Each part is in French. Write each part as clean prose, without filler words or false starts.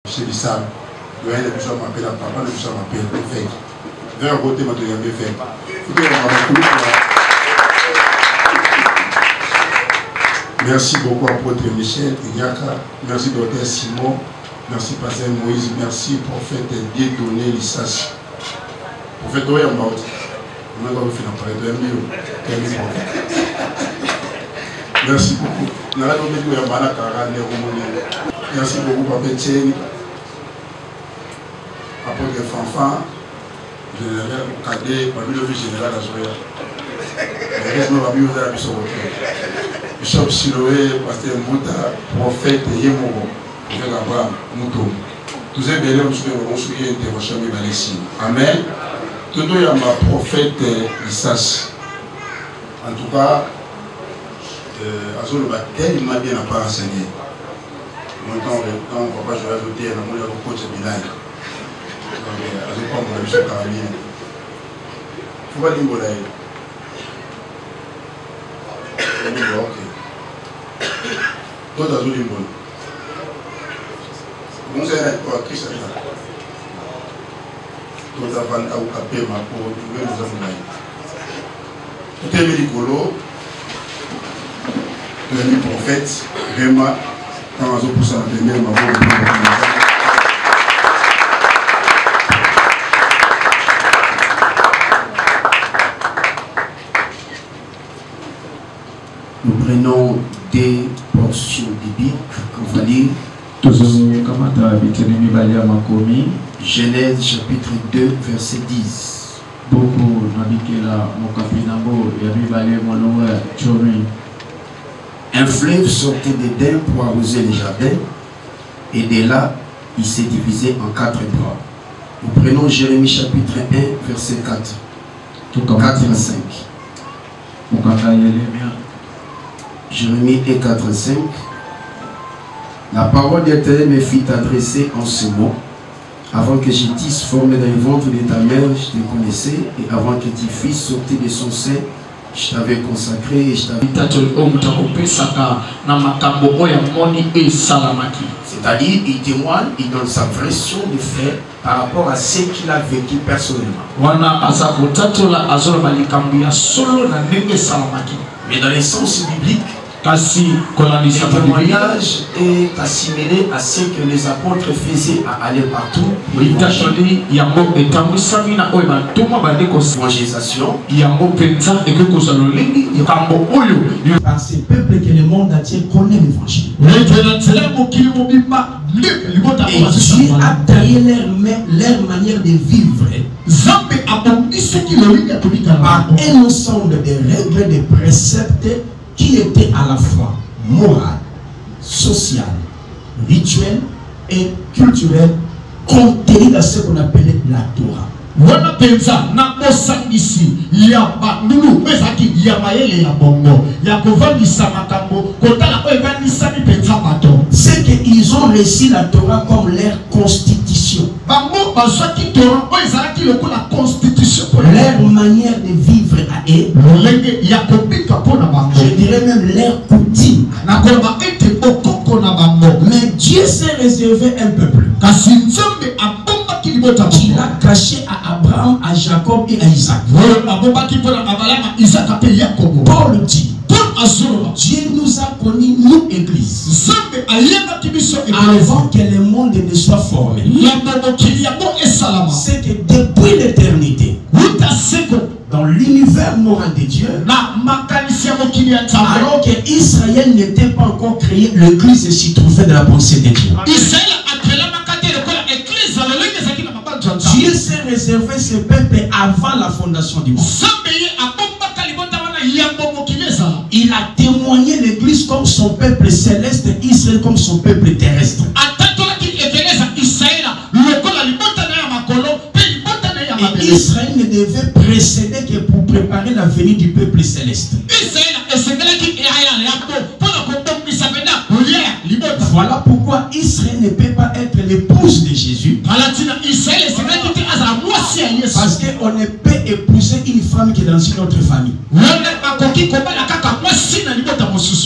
Chez Bissam, le Bissam m'appelle, papa le Bissam m'appelle, fait. Vers un côté, ma bien fait. Merci beaucoup à Apôtre Michel Ignaka, merci Docteur Simon, merci Pasteur Moïse, merci Prophète Dieudonné Lissas. Prophète Oyamba, on a fait un merci beaucoup. Merci beaucoup, Papa Tchène. Apôtre Fanfan, général Cadet, parmi le général Azoya. Bishop Siloé, Pasteur Mouta, Prophète Yemoro, Mouto. Tous les belles hommes sont intervention de Valessi. Amen. Tout le monde prophète Lissas. En tout cas, Azul va tellement bien à part enseigner. Quand papa je vais ajouter un amour au coach Bilal. Donc, Azul pas mon ami sur Caroline. Faut pas dire bon là. Ok. Toi Azul est bon. Comment c'est là toi Christ là? Toi avant à capter ma peau, trouver nos amis. Tout est médicolo. Le prophète, vraiment, quand on a pour ça, nous prenons des portions bibliques qu'on va lire. Genèse chapitre 2, verset 10. Un fleuve sortait d'Éden pour arroser les jardins, et de là, il s'est divisé en 4 bras. Nous prenons Jérémie chapitre 1, verset 4. 4 à 5. Jérémie 1, 4 à 5. La parole d'Éternel me fit adresser en ce mot. Avant que je t'eusse formé dans le ventre de ta mère, je te connaissais, et avant que tu fusses sorti de son sein, je t'avais consacré et je t'avais... C'est-à-dire, il témoigne, il donne sa version de fait par rapport à ce qu'il a vécu personnellement. Mais dans le sens biblique, le témoignage est assimilé à ce que les apôtres faisaient à aller partout. L'évangélisation. Par ces peuples que le monde entier connaît l'évangile. Et Dieu a taillé leur manière de vivre par un ensemble de règles, de préceptes qui étaient à la fois morales, sociales, rituelles et culturelles, contenues dans ce qu'on appelait la Torah. C'est qu'ils ont reçu la Torah comme leur constitution. Leur manière de vivre à eux. Je dirais même leur coutume. Mais Dieu s'est réservé un peuple qu'il a caché à Abraham, à Jacob et à Isaac. Paul dit, Dieu nous a connus, nous, Église, avant que le monde ne soit formé. C'est que depuis l'éternité, dans l'univers moral de Dieu, alors que Israël n'était pas encore créé, l'Église s'y trouvait de la pensée de Dieu. Dieu s'est réservé ce peuple avant la fondation du monde. Il a témoigné l'Église comme son peuple céleste, Israël comme son peuple terrestre. Et Israël ne devait précéder que pour préparer la venue du peuple céleste. Voilà pourquoi Israël ne peut pas être l'épouse de Jésus. Parce qu'on ne peut épouser une femme qui est dans une autre famille.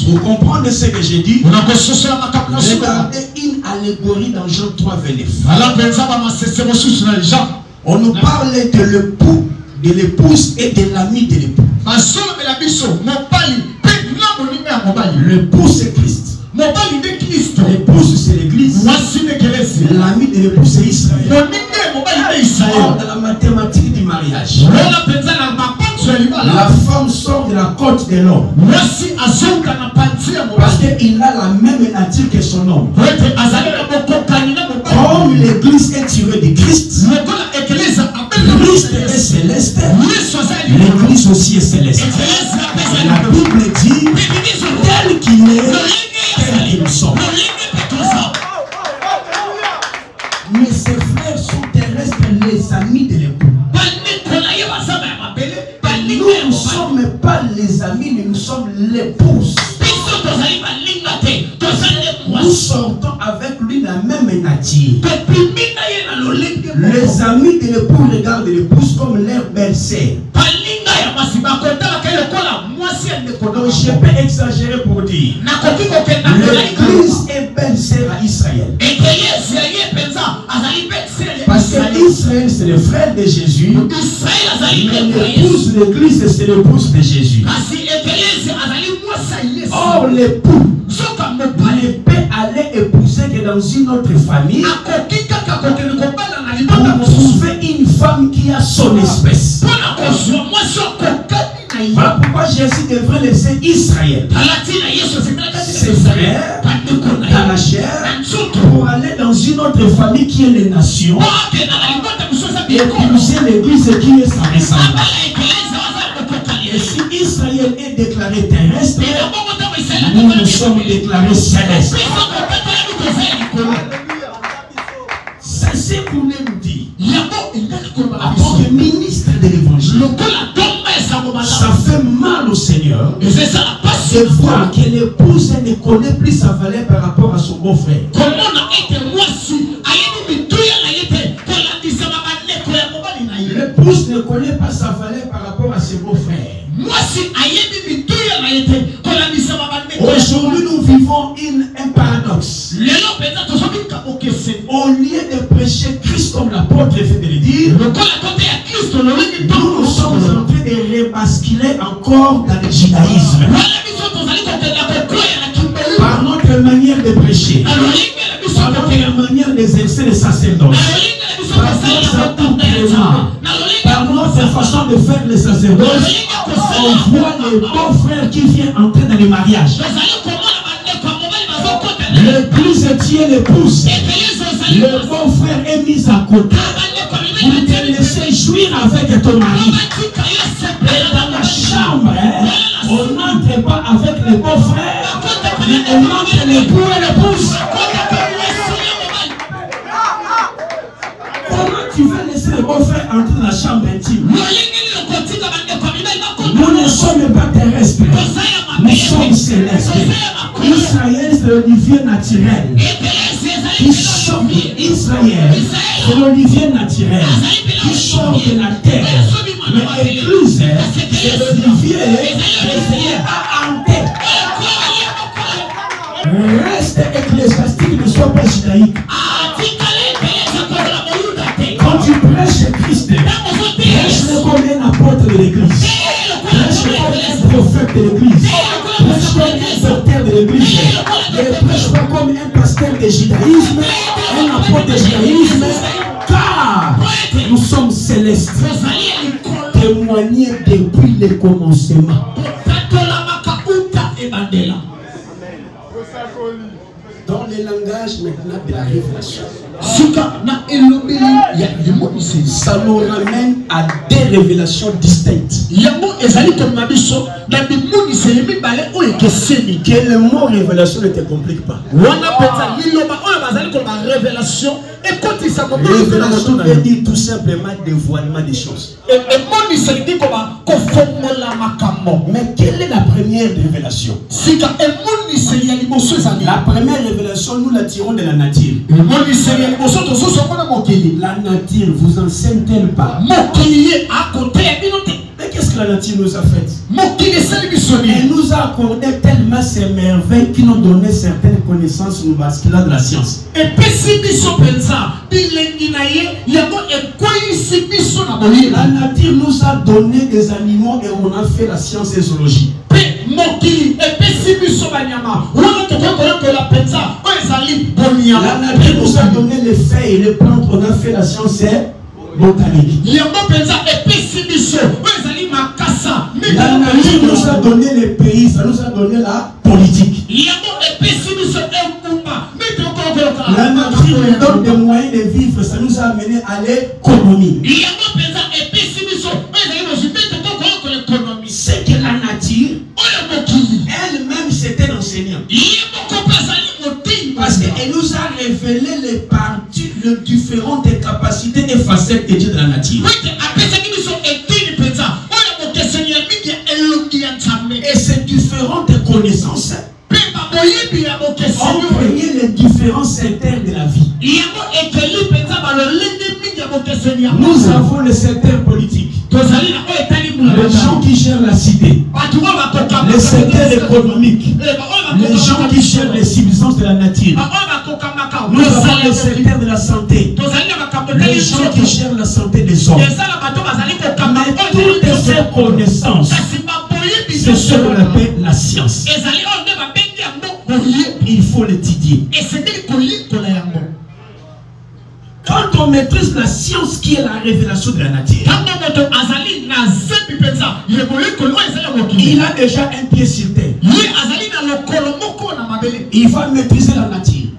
Pour comprendre ce que j'ai dit, regardez une allégorie dans Jean 3, 29. On nous parle de l'époux, de l'épouse et de l'ami de l'époux. L'époux c'est Christ. L'épouse c'est l'église. L'ami de l'époux c'est Israël. Or, dans la mathématique du mariage, la femme sort de la côte de l'homme parce qu'il a la même nature que son homme. Comme l'église est tirée de Christ, Christ est céleste, l'église aussi est céleste. La Bible dit tel qu'il est, tel qu'il sommes. Mais ses frères sont terrestres, les amis de l'époux. Nous ne sommes pas les amis, mais nous sommes l'épouse. Nous sortons avec lui la même nature. Les amis de l'époux regardent l'épouse comme leur belle-sœur. Donc je peux exagérer pour dire l'église est belle-sœur à Israël. Parce que Israël c'est le frère de Jésus. L'épouse, l'église c'est l'épouse de Jésus. Or l'époux ne peut aller épouser que dans une autre famille pour trouver une femme qui a son espèce. Voilà pourquoi Jésus devrait laisser Israël, ses frères, dans la chair, pour aller dans une autre famille qui est les nations, et épouser l'église qui est sa ressemblance. Et si Israël est déclaré terrestre, nous sommes déclarés célestes. C'est pour nous dire, en tant que ministre de l'évangile, ça fait mal au Seigneur de voir que l'épouse ne connaît plus sa valeur par rapport à son beau-frère. L'épouse ne connaît pas sa valeur par rapport à ses beaux-frères. Aujourd'hui, nous vivons un paradoxe. Au lieu de prêcher Christ comme l'apôtre fait de le dire, nous sommes en train de rebasculer encore dans le judaïsme. Par notre manière de prêcher, par notre manière d'exercer le sacerdoce, par notre façon de faire le sacerdoce, on voit les beaux frères qui viennent entrer dans le mariage. L'église tient l'épouse. Le beau frère est mis à côté pour te laisser jouir avec ton mari. Et dans la chambre, on n'entre pas avec les beaux frères, mais on entre l'époux et l'épouse. Comment tu vas laisser le beau frère entrer dans la chambre intime? Nous ne sommes pas terrestres, nous sommes célestes. Israël, c'est l'olivier naturel. Israël, c'est l'olivier naturel qui sort de la terre. Mais l'église, c'est l'olivier que le Seigneur a hanté. Reste ecclésiastique, ne sois pas judaïque. Quand tu prêches Christ, prêche-le comme un apôtre de l'église. Prêche-le comme un prophète de l'église. Prêche comme un docteur de l'église. Ne prêche pas comme un pasteur de judaïsme, un apôtre de judaïsme, car nous sommes célestes. Témoigner depuis le commencement. Dans le langage maintenant de la révélation, ça nous ramène à des révélations distinctes. Que le mot révélation ne te complique pas. Révélation veut dire tout simplement dévoilement des choses. Mais quelle est la première révélation? La première révélation, nous la tirons de la nature. La nature vous enseigne-t-elle pas? Mais qu'est-ce que la nature nous a faites. Elle nous a accordé tellement ces merveilles qui nous donnaient certaines connaissances nous basculant de la science. La nature nous a donné des animaux et on a fait la science et zoologie. La nature nous a donné les feuilles et les plantes, on a fait la science et botanique. La nature nous a donné les pays, ça nous a donné la politique. La nature nous donne des moyens de vivre, ça nous a amené à l'économie. C'est que la nature, elle-même, c'était l'enseignant. Parce qu'elle nous a révélé les parties, les différentes capacités et facettes de Dieu de la nature. Et ces différentes connaissances ont créé les différents secteurs de la vie. Nous avons le secteur politique, les gens qui gèrent la cité, le secteur économique, les gens qui gèrent les substances de la nature. Nous avons le secteur de la santé, les gens qui gèrent la santé des hommes. Mais toutes ces connaissances, c'est ce qu'on appelle la science. Il faut l'étudier. Quand on maîtrise la science qui est la révélation de la nature, il a déjà un pied sur terre. Il va maîtriser la nature.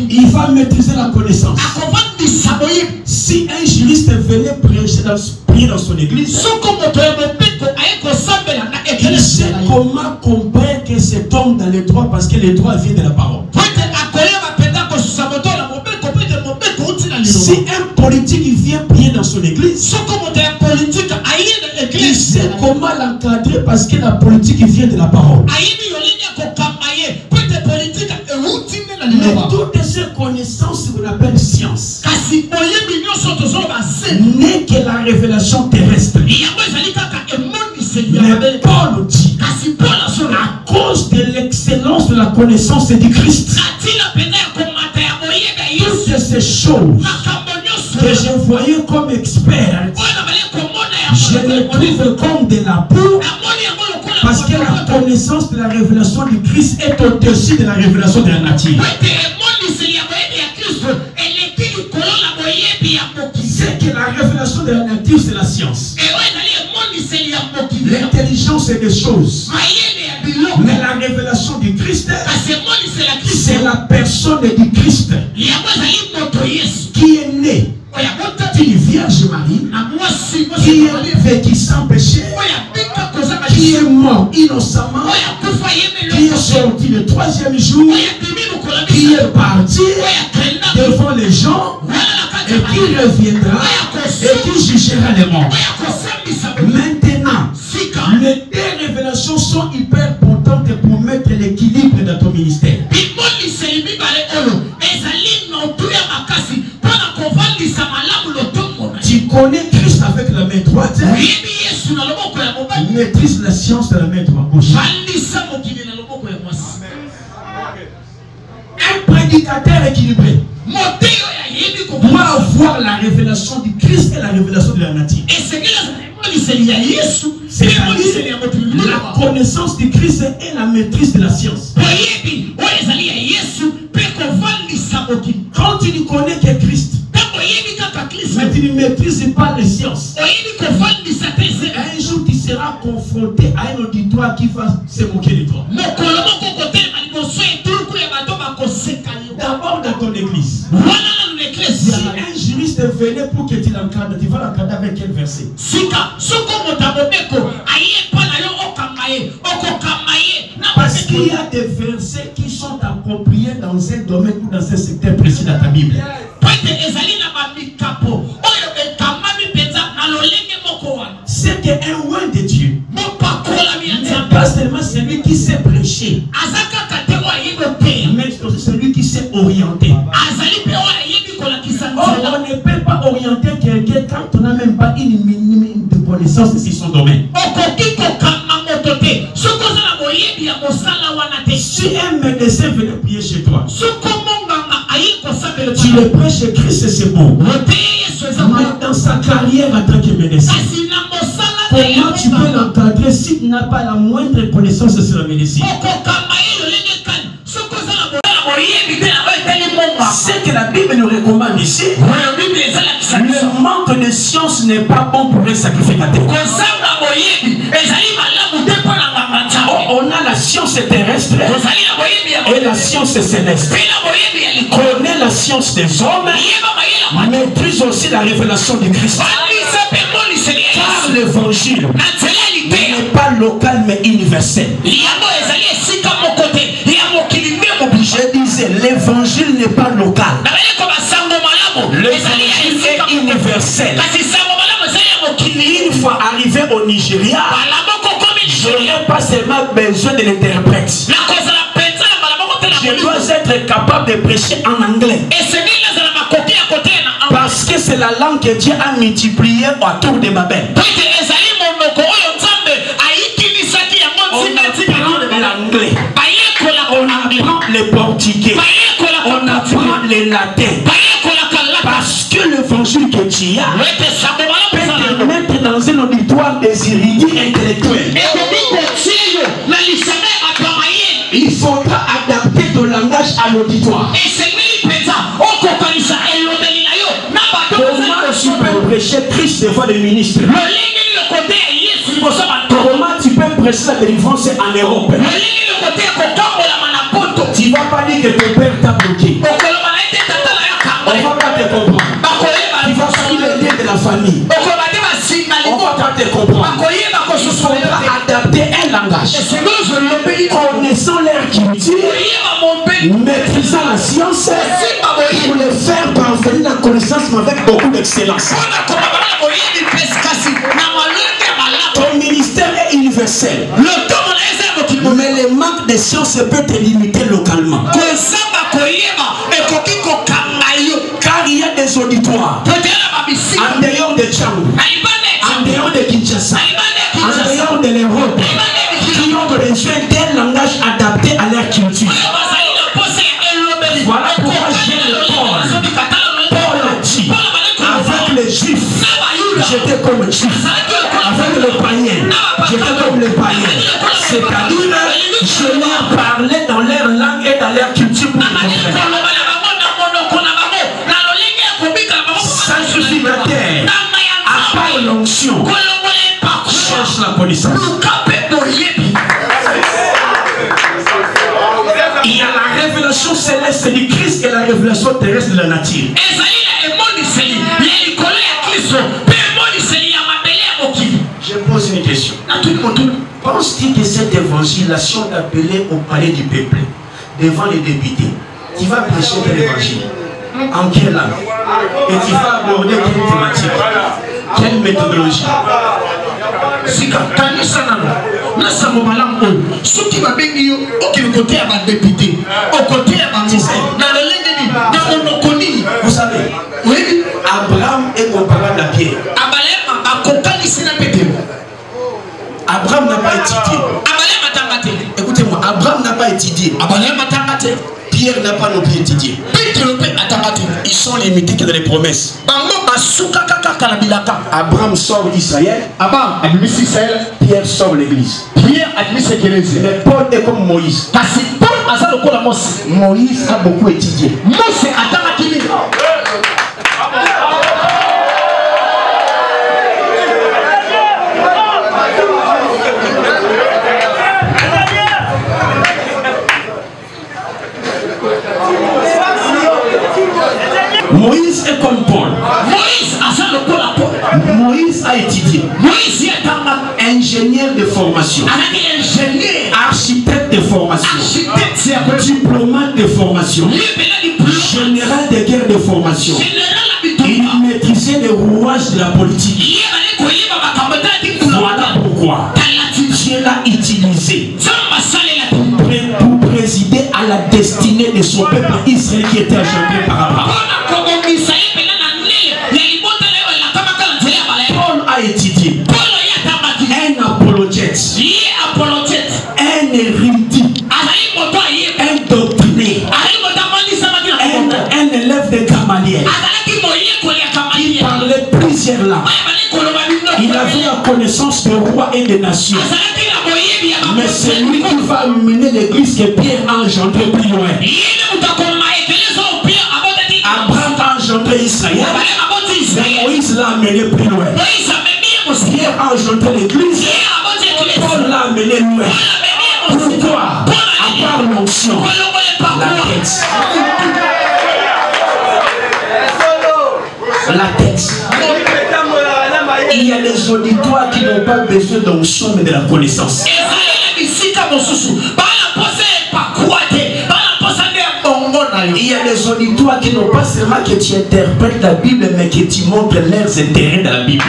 Il va maîtriser la connaissance. Si un juriste venait prier dans son église, il sait comment comprendre que cet homme dans les droits, parce que les droits viennent de la parole. Si un politique vient prier dans son église, il sait comment l'encadrer parce que la politique vient de la parole. Mais toutes ces connaissances qu'on appelle science n'est que la révélation terrestre. Mais Paul dit, à cause de l'excellence de la connaissance du Christ, toutes ces choses que je voyais comme expert, je les trouve comme de la boue, parce que la connaissance de la révélation du Christ est au-dessus de la révélation de la nature. C'est que la révélation de la nature, c'est la science. L'intelligence, c'est des choses. Mais la révélation du Christ, c'est la personne du Christ qui est née d'une Vierge Marie, qui est vécu sans péché, qui est mort innocemment, qui est sorti le 3e jour, qui est parti devant les gens et qui reviendra et qui jugera les morts. Maintenant, les deux révélations sont hyper importantes pour mettre l'équilibre dans ton ministère. Tu connais Christ avec la main droite, maîtrise la science de la main gauche. Un prédicateur équilibré doit avoir la révélation du Christ et la révélation de la nature. C'est-à-dire la connaissance du Christ et la maîtrise de la science. Quand tu ne connais que Christ, mais tu ne maîtrises pas les sciences, un jour tu seras confronté à un auditoire qui va se moquer de toi. D'abord dans ton église. Si un juriste venait pour que tu l'encadres, tu vas l'encadrer avec quel verset? Parce qu'il y a des versets qui sont appropriés dans un domaine ou dans un secteur précis dans ta Bible. C'est qu'un loin de Dieu n'est pas seulement celui qui sait prêcher, mais aussi celui qui sait orienter. Or, on ne peut pas orienter quelqu'un quand on n'a même pas une minimum de connaissance. connaissance de son domaine. Si un médecin venait prier chez toi, tu le prêches Christ et c'est bon. Mais dans sa carrière en tant que médecin, comment tu peux l'encadrer si tu n'as pas la moindre connaissance sur la médecine? C'est que la Bible nous recommande ici. Le manque de science n'est pas bon pour les sacrificateurs. On a la science terrestre et la science céleste. Connaît la science des hommes, maîtrise aussi la révélation du Christ. Car l'évangile n'est pas local mais universel. Je disais, l'évangile n'est pas local. L'évangile est universel. Une fois arrivé au Nigeria, je n'ai pas seulement besoin de l'interprète. Je dois être capable de prêcher en anglais. Parce que c'est la langue que Dieu a multipliée autour de Babel. On apprend l'anglais, on apprend le portugais, on apprend le latin. Parce que l'évangile que tu as peut te mettre dans un auditoire des érudits intellectuels. Il faudra adapter ton langage à l'auditoire. Comment tu peux prêcher Christ devant les ministres? Comment tu peux prêcher la délivrance en Europe? Tu ne vas pas dire que ton père t'a bloqué. On ne va pas te comprendre. Tu vas faire le lien de la famille. On ne va pas te comprendre. Il faudra adapter un langage. Connaissant leur culture, maîtrisant la science, pour les faire parvenir la connaissance avec beaucoup d'excellence. Ton ministère est universel. Mais le manque de science peut te limiter localement. Car il y a des auditoires en dehors de Tchangou, en dehors de Kinshasa, en dehors de l'Europe, qui ont besoin d'un langage adapté à leur culture. Voilà pourquoi j'ai le Paul a dit, avec les juifs, j'étais comme les juifs. Avec les païens, j'étais comme les païens. C'est-à-dire, je leur parlais dans leur langue et dans leur culture pour les comprendre. Sanctificateur, à part l'onction, cherche la connaissance. Il y a la révélation céleste du Christ et la révélation terrestre de la nature. Je pose une question. Penses-tu que cette évangélisation d'appelé au palais du peuple, devant les députés, tu vas prêcher de l'évangile? En quelle langue? Et tu vas aborder quelle thématique? Quelle méthodologie? Vous savez, oui, Abraham est comparable à Pierre. Abraham n'a pas étudié. Écoutez-moi, Abraham n'a pas étudié. Pierre n'a pas non plus étudié. Ils sont limités que dans les promesses. Abraham sort d'Israël. Pierre sort l'église. Mais Paul est comme Moïse. Moïse a beaucoup étudié. Moïse est comme Paul. Moïse a étudié. Ingénieur de formation. Architecte de formation. Diplomate de formation. Général de guerre de formation. Il maîtrisait les rouages de la politique. Voilà pourquoi Dieu l'a utilisé pour présider à la destinée de son peuple Israël qui était engendré par Abraham. Paul a étudié. Pierre. Il parlait plusieurs langues. Il avait la connaissance des rois et des nations. Mais c'est lui qui va mener l'église que Pierre a engendré plus loin. Abraham a engendré Israël. Mais Moïse l'a amené plus loin. Pierre a engendré l'église. Paul l'a amené loin. Pourquoi? À part l'onction, la tête. La tête. Il y a des auditoires qui n'ont pas besoin d'onction mais de la connaissance. Il y a des auditoires qui n'ont pas seulement que tu interprètes la Bible mais que tu montres leurs intérêts dans la Bible.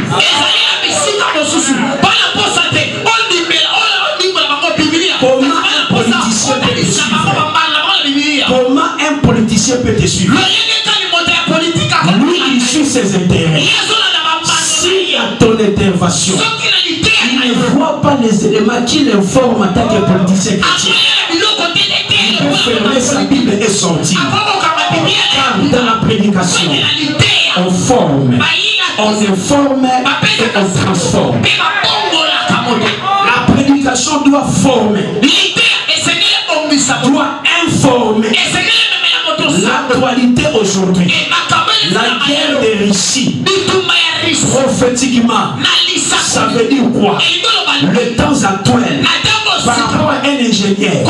Comment un politicien peut te suivre? Lui, il suit ses intérêts. S'il y a ton intervention, il ne voit pas les éléments qui l'informent en tant que politicien chrétien. Il peut fermer sa Bible et sortir. Car dans la prédication, on forme, on informe et on transforme. La prédication doit former, doit informer. L'actualité aujourd'hui, la guerre des Russie, prophétiquement, ça veut dire quoi? Le temps actuel, par rapport à un ingénieur,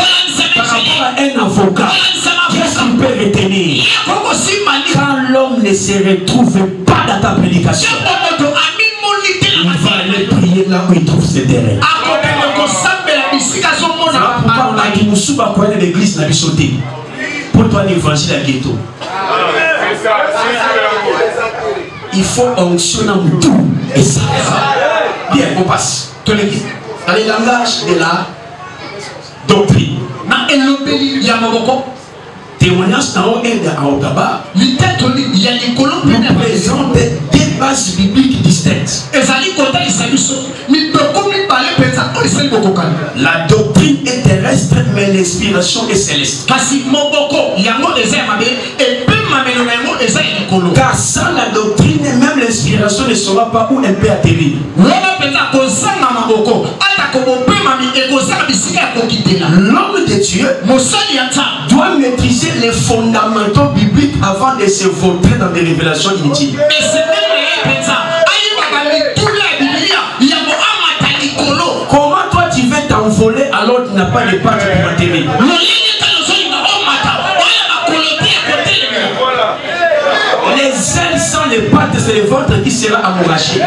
par rapport à un avocat, qu'est-ce qu'il peut retenir? Quand l'homme ne se retrouve pas dans ta prédication, il va aller prier là où il trouve ses terrains. Pourquoi on a dit nous sommes à l'église n'a pas sauté? Pour toi l'évangile à ghetto. Il faut onction dans tout et ça. Bien, on passe. Dans le langage de la doctrine. Témoignage dans l'aide à Otaba. Nous présente des bases bibliques distinctes. La doctrine est terrestre, mais l'inspiration est céleste. Car sans la doctrine, même l'inspiration ne saura pas où elle peut atterrir. L'homme de Dieu doit maîtriser les fondamentaux bibliques avant de se vautrer dans des révélations inutiles. Comment toi tu veux t'envoler alors tu n'as pas de pattes pour atterrir? Les ailes sans les pattes, c'est le ventre qui sera amouraché.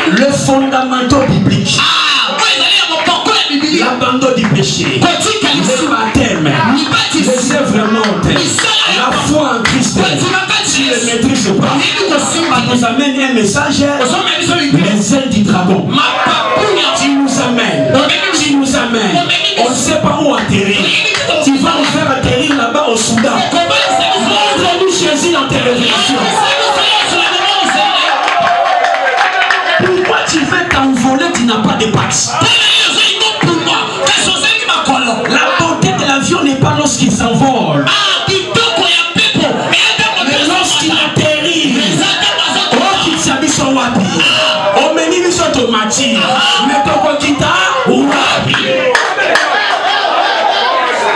Le fondamental biblique, l'abandon du péché, le baptême, les œuvres mortes, la foi en Christ, tu ne maîtrises pas, tu nous amènes un message, les ailes du dragon. Tu nous amènes, on ne sait pas où atterrir. Tu vas nous faire atterrir là-bas au Soudan. Montre-nous Jésus dans tes révélations. Pourquoi tu veux t'envoler, tu n'as pas de pattes? La beauté de l'avion n'est pas lorsqu'il s'envole, mais lorsqu'il atterrit. Oh, qu'il s'habille son wapi. Oh, mais il est automatique. Mais ton kita, wapi.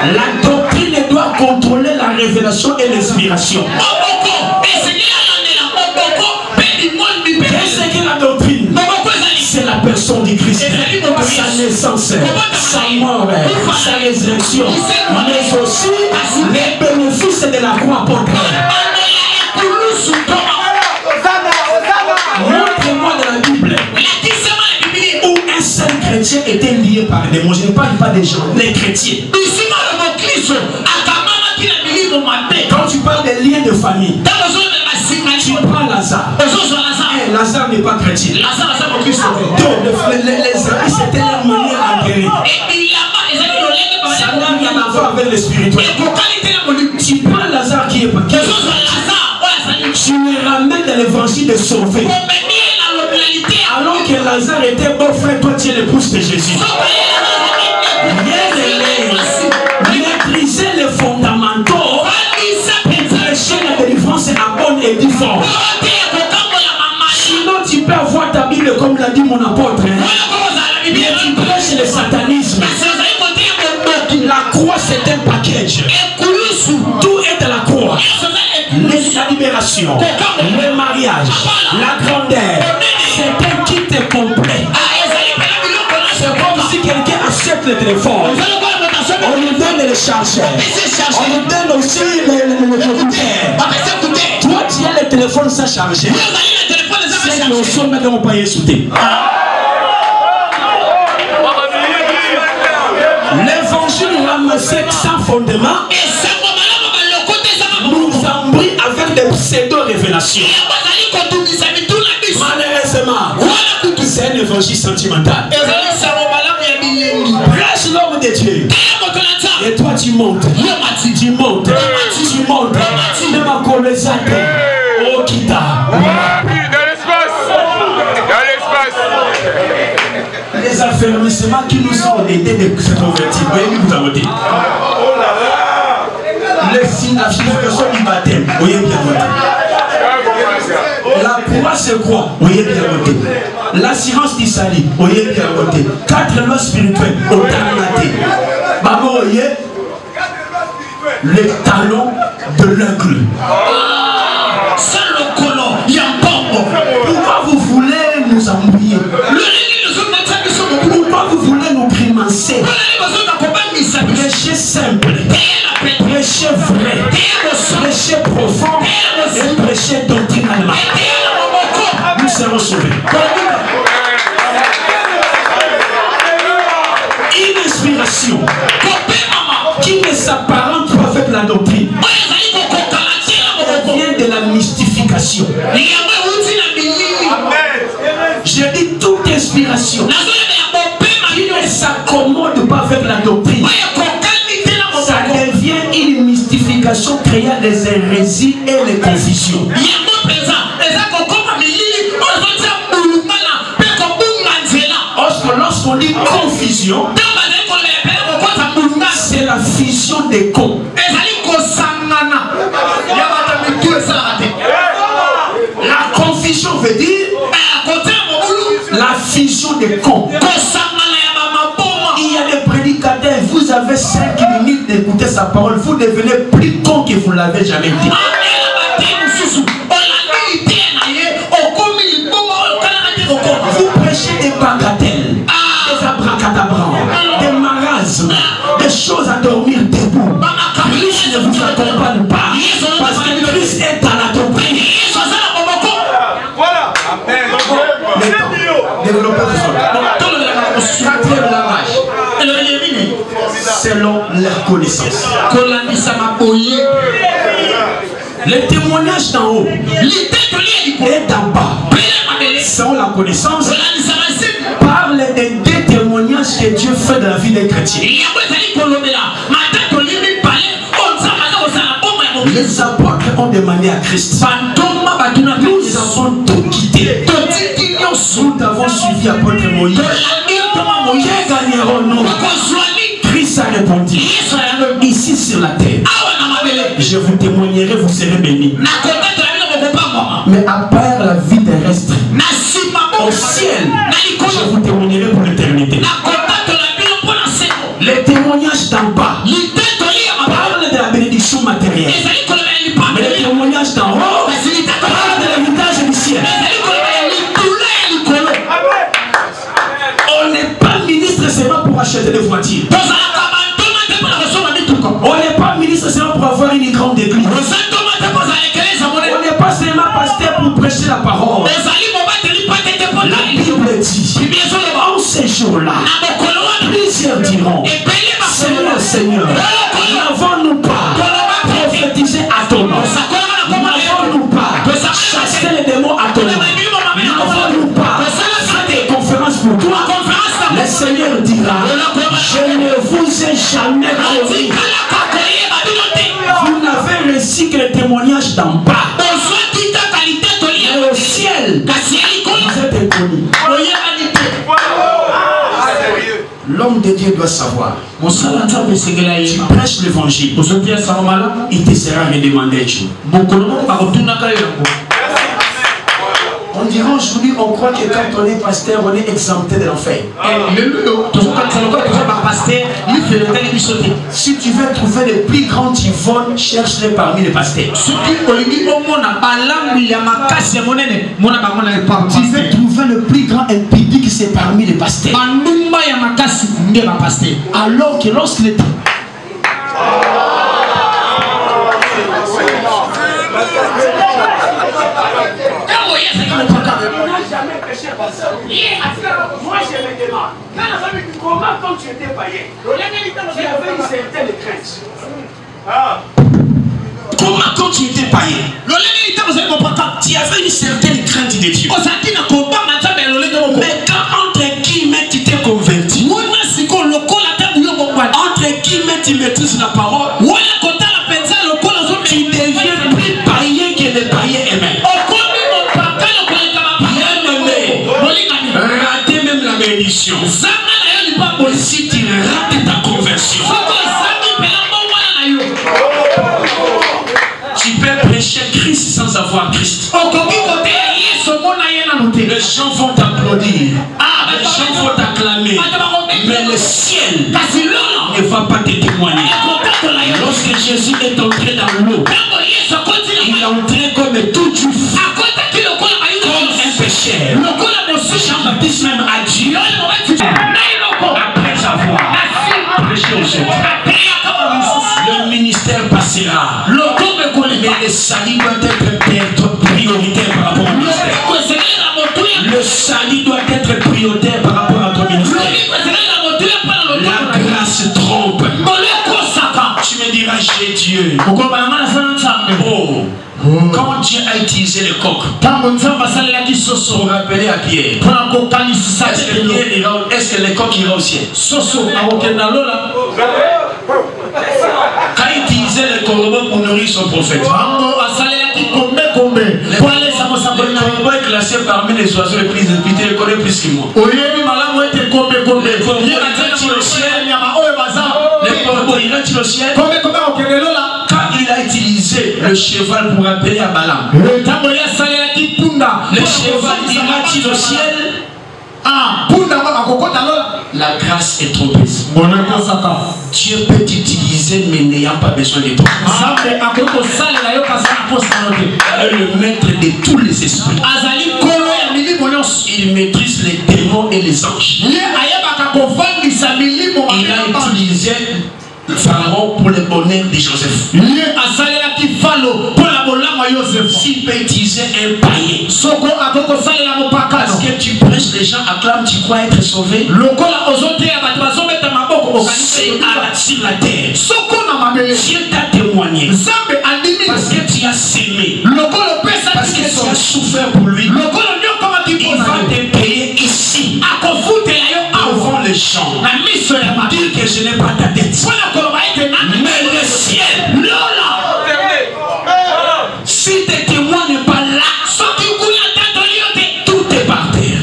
La doctrine doit contrôler la révélation et l'inspiration. Qu'est-ce que la doctrine? C'est la personne du Christ, sa naissance, sa mort, sa résurrection, mais aussi les bénéfices de la croix portée. Montre-moi de la Bible où un seul chrétien était lié par des mots. Je ne parle pas des gens, les chrétiens. Quand tu parles des liens de famille, tu prends Lazare. Lazare n'est pas chrétien. Donc les amis c'était leur manière à guérir. Ça n'a rien à voir avec le spirituel. Tu prends Lazare qui est pas chrétien. Tu le ramènes dans l'évangile de sauver. Alors que Lazare était beau frère, toi tu es l'épouse de Jésus. Maîtriser les fondamentaux divorce. Sinon, tu peux avoir ta Bible comme l'a dit mon apôtre. Hein? Mais tu prêches le satanisme. La croix, c'est un package. Tout est à la croix. La libération, le mariage, la grandeur. C'est un kit complet. C'est comme si quelqu'un achète le téléphone. On nous donne les chargeurs. On nous donne aussi les écouteurs. Toi, tu as le téléphone sans charger. C'est le son de mon payer sauter. L'évangile ramassé sans fondement nous embrouille avec des pseudo-révélations. Malheureusement, c'est un évangile sentimental. Prêche l'homme de Dieu. Et toi tu montes. Tu montes. Tu montes. Ne m'a collé ça. Oh, Kita. Dans l'espace. Dans l'espace. Les affermissements qui nous ont aidés de se convertir. Voyez, vous avez dit. Les significations du baptême. Voyez bien voté. La croix c'est quoi? Voyez bien voté. L'assurance du salut. Voyez bien voté. 4 lois spirituelles. Autorité. Maman, voyez les talons de l'aigle. C'est le colon. Il y a un pompe. Pourquoi vous voulez nous embrouiller? Pourquoi vous voulez nous grimacer? Prêchez simple, prêchez vrai, prêchez profond et prêchez doctrinalement. Nous serons sauvés. Une inspiration qui ne s'apparente pas avec la doctrine. Elle vient de la mystification. Je dis toute inspiration qui ne s'accommode pas avec la doctrine. Ça devient une mystification créant des hérésies et les confusions. Lorsqu'on dit confusion, c'est la fusion des cons. La confusion veut dire la fusion des cons. Il y a des prédicateurs, vous avez 5 minutes d'écouter sa parole, vous devenez plus con que vous ne l'avez jamais dit. Vous prêchez des bagatelles, des abracadabrants, des marasmes, des choses à dormir debout. Christ ne vous accompagne pas, parce que Christ est à la doctrine. Voilà. Quatrième lavage, selon leur connaissance. Les témoignages d'en haut et d'en bas, selon la connaissance, parle des deux témoignages que Dieu fait de la vie des chrétiens. Les apôtres ont demandé à Christ. Nous avons tout quitté. Nous avons suivi l'apôtre Moïse. Que gagnerons-nous? Christ a répondu. Ici sur la terre, je vous témoignerai, vous serez bénis. Mais à part la vie terrestre, au ciel, je vous témoignerai pour l'éternité. Les témoignages d'en bas parlent de la bénédiction matérielle. Mais les témoignages d'en haut parlent de l'héritage du ciel. On n'est pas ministre seulement pour acheter des voitures. On n'est pas ministre seulement pour avoir une grande église. On n'est pas seulement pasteur pour prêcher la parole. La Bible dit, en ces jours-là, plusieurs diront, Seigneur, Seigneur, n'avons-nous pas prophétisé à ton nom? N'avons-nous pas chassé les démons à ton nom? N'avons-nous pas fait des conférences pour toi? Le Seigneur dira, je ne vous ai jamais connu. Vous n'avez reçu que le témoignage d'en bas. Mais au ciel, vous êtes inconnus. L'homme de Dieu doit savoir. Tu prêches l'évangile, il te sera redemandé un jour. dirait aujourd'hui, on croit que quand on est pasteur, on est exempté de l'enfer. Si tu veux trouver les plus grands Yvonne, cherche-les parmi les pasteurs. Tu veux trouver le plus grand impudique, c'est parmi les pasteurs. Alors que lorsqu'il est... Moi je me demande, comment quand tu étais païen, tu avais une certaine crainte. Comment quand tu étais païen, tu avais une certaine crainte de Dieu. Mais quand entre guillemets tu t'es converti, entre guillemets tu maîtrises la parole, tu deviens plus païen que les païens eux-mêmes. Rater même la bénédiction. Si tu rates ta conversion, tu peux prêcher Christ sans avoir Christ. Les gens vont t'applaudir, les gens vont t'acclamer, mais le ciel ne va pas te témoigner. Lorsque Jésus est entré dans l'eau, il est entré comme tout juif, comme un pécheur. Jean-Baptiste même a dit, après avoir prêché aux autres, le ministère passera, mais le salut doit être prioritaire par rapport au ministère. Le salut doit être prioritaire par rapport à ton ministère. La grâce trompe. Tu me diras, j'ai Dieu. Quand Dieu a utilisé le coq pour rappeler à Pierre, est-ce que le coq ira au ciel? Quand il utilisait le corbeau pour nourrir son prophète, le corbeau est classé parmi les oiseaux les plus réputés, il connaît plus que moi. Le corbeau ira-t-il au ciel? Quand il a utilisé le cheval pour appeler à Balaam, le cheval ira-t-il au ciel? La grâce est trompeuse. Dieu peut t'utiliser mais n'ayant pas besoin de toi. Le maître de tous les esprits. Il maîtrise les démons et les anges. Il a utilisé le Pharaon pour le bonheur de Joseph. S'il peut utiliser un païen, parce que tu prêches, les gens acclament, tu crois être sauvé. C'est sur la terre. Dieu t'a témoigné. Parce que tu as s'aimé. Parce que tu as souffert pour lui. Il va te payer ici. Devant les gens. Dire que je n'ai pas ta tête. Mais le ciel. Si tes témoins n'est pas là, tout est par terre.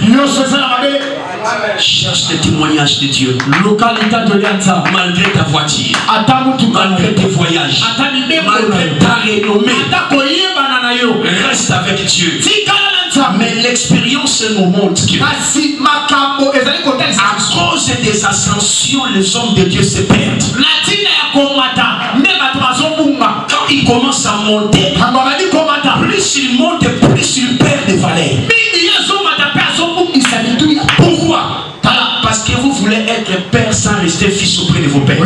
Cherche le témoignage de Dieu. Malgré ta voiture, malgré tes voyages, malgré ta renommée, reste avec Dieu. Mais l'expérience nous montre que à cause des ascensions, les hommes de Dieu se perdent. Quand ils commencent à monter, plus ils montent, plus ils perdent des valeurs. Pourquoi? Parce que vous voulez être père sans rester fils auprès de vos pères.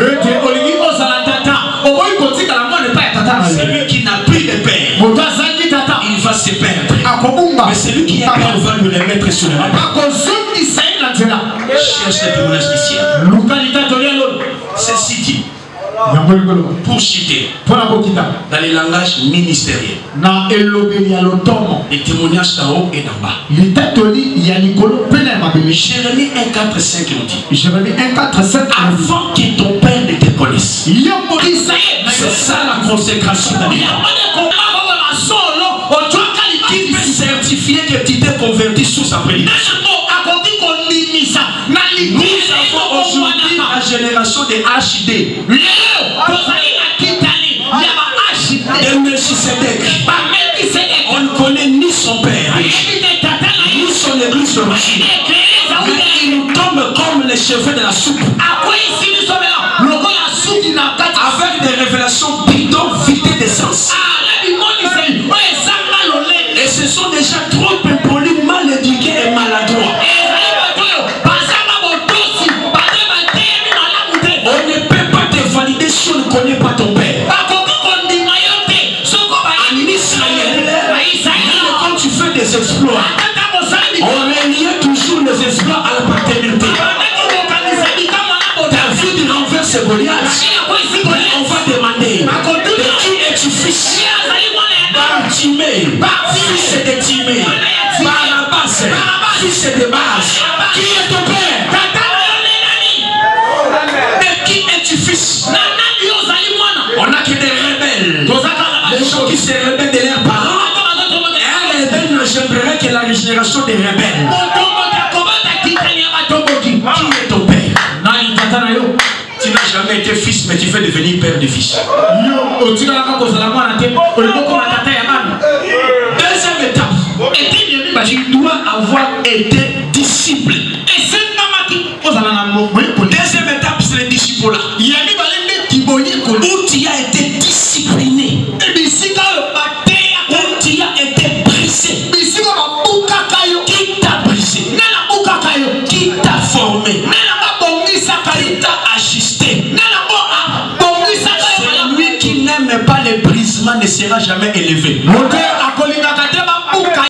Celui qui n'a plus de père, il va se perdre. Mais celui qui est père va lui remettre sur le rabat. Cherche le témoignage du ciel. Ceci dit, pour citer, dans les langages ministériels, les témoignages d'en haut et d'en bas. Jérémie 1,4,5 nous dit, avant que ton père ne te connaisse. C'est ça la consécration d'Annie. Qui peut certifier que tu t'es converti sous sa prédication? Nous avons aujourd'hui la génération des HD. De Melchisedec. On ne connaît ni son père, sortir. Mais il nous tombe comme les cheveux de la soupe. Avec des révélations bidons vidées d'essence. Et ce sont déjà trop impolis, mal éduqués et maladroits. On ne peut pas te valider si on ne connaît pas ton père. En Israël, quand tu fais des exploits, on reliait toujours les exploits à la paternité. T'as vu du renverse Goliath? On va demander, de qui es-tu fils? Bartimée, fils de Timée. Barabas, fils de Bas. Qui est ton père? De qui es-tu fils? On n'a que des rebelles. Les gens qui se rebellent de leurs parents. Un rebelle n'engendrerait que la régénération des rebelles. Qui est ton père? Tu n'as jamais été fils, mais tu veux devenir père de fils. Deuxième étape, tu dois avoir été disciple. Deuxième étape, c'est le disciple. Où tu as été discipliné. Où tu as été brisé. Qui t'a brisé? Qui t'a formé? Qui t'a ajusté? Celui qui n'aime pas les brisements ne sera jamais élevé.